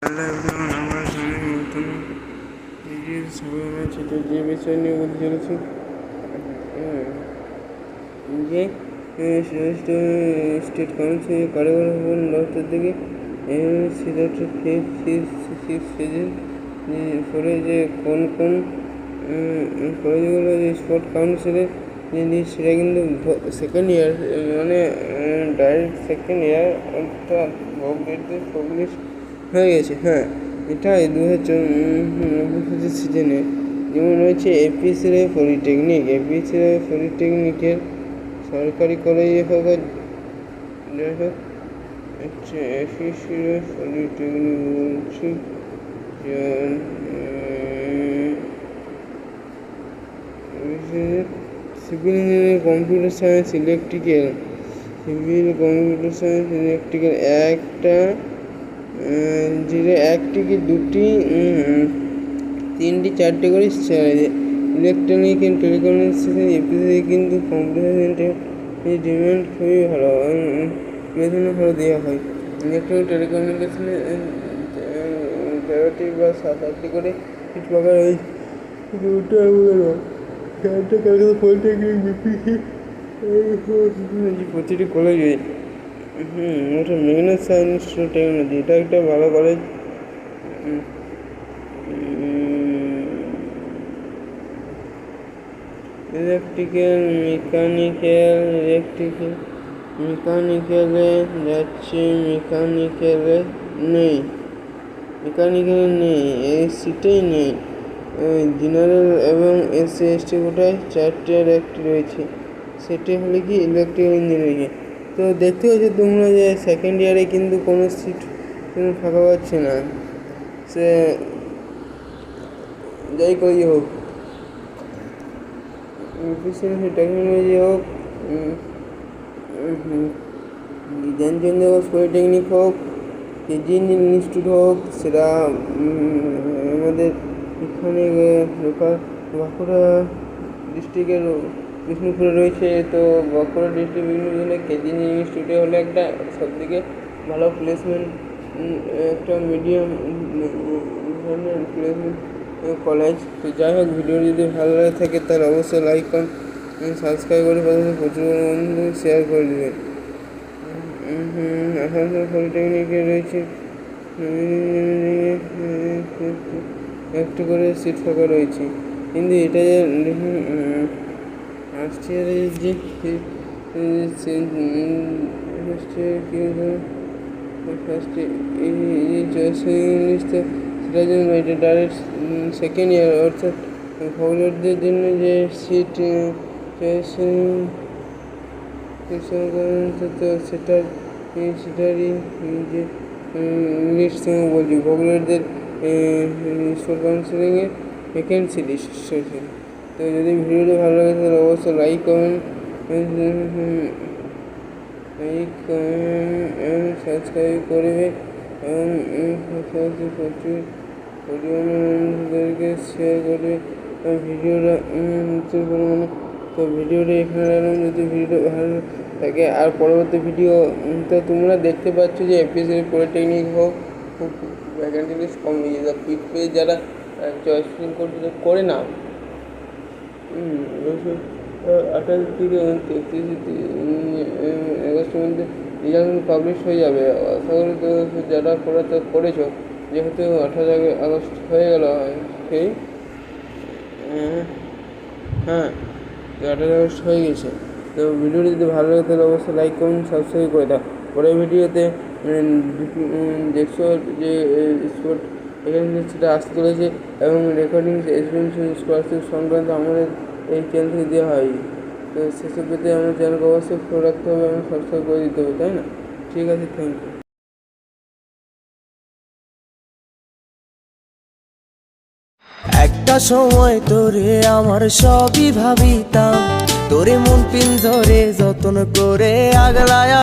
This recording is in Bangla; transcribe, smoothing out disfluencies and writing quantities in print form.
হ্যালো এভরিওয়ান, আমরা সামনে নতুন ভিডিওর সবাই আছে। তো যে বিষয় নিয়ে বলতে চলেছি যে স্টেট কাউন্সিল কারিগর ভবন 10টার দিকে সিলেক্টেড ফেজের পরে যে কোন কোন কলেজগুলো যে স্পোর্ট কাউন্সিলে সেটা কিন্তু সেকেন্ড ইয়ার মানে ডাইরেক্ট সেকেন্ড ইয়ার অর্থাৎ পাবলিশ হয়ে গেছে। হ্যাঁ, এটা 2024 সিজনে যেমন রয়েছে এপিসিআই পলিটেকনিকের সরকারি কলেজে হোক যাই হোক এপিসিআই পলিটেকনিক বলছি civil engineering, computer science, electrical একটা একটি কি দুটি তিনটি চারটে করে ইলেকট্রনিক অ্যান্ড টেলিকমিউনিকেশন এপিসিআই কিন্তু কম্পিউটার সেন্টার ডিমান্ড খুবই ভালো, বেতনও ভালো দেওয়া হয়। ইলেকট্রনিক টেলিকমিউনিকেশনে 13টি বা 7-8টি করে সিট পাকা রয়েছে। প্রতিটি কলেজে ওটা মেঘনাথ সায়েন্স টেকনোলজি, এটা একটা ভালো কলেজ। মেকানিক্যালে যাচ্ছে, মেকানিক্যালে নেই, এই সিটেই নেই। জেনারেল এবং SC/ST কোটায় 4টি আর একটি রয়েছে, সেটি হলে কি ইলেকট্রিক্যাল ইঞ্জিনিয়ারিংয়ে। তো দেখতে পাচ্ছ তোমরা যে সেকেন্ড ইয়ারে কিন্তু কোনো সিট ফাঁকা পাচ্ছে না, সে যাই করি হোক, টেকনোলজি হোক, জ্ঞানচন্দ্র ঘোষ পলিটেকনিক হোক, কেজি ইনস্টিটিউট হোক, সেটা আমাদের এখানে বাঁকুড়া ডিস্ট্রিক্টের বিষ্ণুপুরে রয়েছে। তো বাঁকুড়া ডিস্ট্রিক্ট বিষ্ণুপুরে কেজি ইনস্টিটিউটে হলো একটা সবথেকে ভালো প্লেসমেন্ট, একটা মিডিয়াম ধরনের প্লেসমেন্ট কলেজ। তো যাই হোক, ভিডিও যদি ভালো লাগে থাকে তাহলে অবশ্যই লাইক করুন, সাবস্ক্রাইব করে প্রচুর বন্ধু শেয়ার করে দেবেন। আসানসোল পলিটেকনিকে রয়েছে একটু করে সিট ফাঁকা রয়েছে, কিন্তু এটা যে ফার্স্ট ইয়ারে যে সেটার জন্য এটা ডাইরেক্ট সেকেন্ড ইয়ার অর্থাৎ ফলোয়ারদের জন্য যে সিট সেটারই যে লিস্ট বলছি ভোগলারদের স্পোর্ট কাউন্সিলিংয়ে ভ্যাকেন্সি লিস্ট। তো যদি ভিডিওটা ভালো লাগে তাহলে অবশ্যই লাইক করুন, সাবস্ক্রাইব করবে এবং প্রচুর পরিমাণে মানুষদেরকে শেয়ার করবে ভিডিওটা প্রচুর পরিমাণে। তো ভিডিওটা এখানে রাখলাম, যদি ভিডিওটা ভালো থাকে আর পরবর্তী ভিডিও তো তোমরা দেখতে পাচ্ছ যে এপিসিআই পলিটেকনিক হোক ভ্যাকেন্সি লিস্ট কমে গিয়েছে। পিক পেয়ে যারা চয়েস করে না 28 থেকে 31 আগস্টের মধ্যে রেজাল্ট পাবলিশ হয়ে যাবে। আশা করি তো যারা করেছো, যেহেতু 28 আগস্ট হয়ে গেল সেই 28 আগস্ট হয়ে গেছে। তো ভিডিওটি যদি ভালো লাগে তাহলে অবশ্যই লাইক করুন, সাবস্ক্রাইব করে দাও। পরের ভিডিওতে দেখছো যে স্পোর্ট এখানে সেটা আসতে চলেছে এবং রেকর্ডিং এক্সপেরিয়েন্স স্কলারশিপ সংক্রান্ত আমাদের এই চ্যানেল থেকে দেওয়া হয়। তো সেসব পেতে আমার চ্যানেলকে অবশ্যই ফলো রাখতে হবে এবং সাবস্ক্রাইব করে দিতে হবে, তাই না? ঠিক আছে, থ্যাংক ইউ। একটা সময় তোরে আমার সবই ভাবিতাম, তোরে মন পিঞ্জরে যতন করে আগলায়া।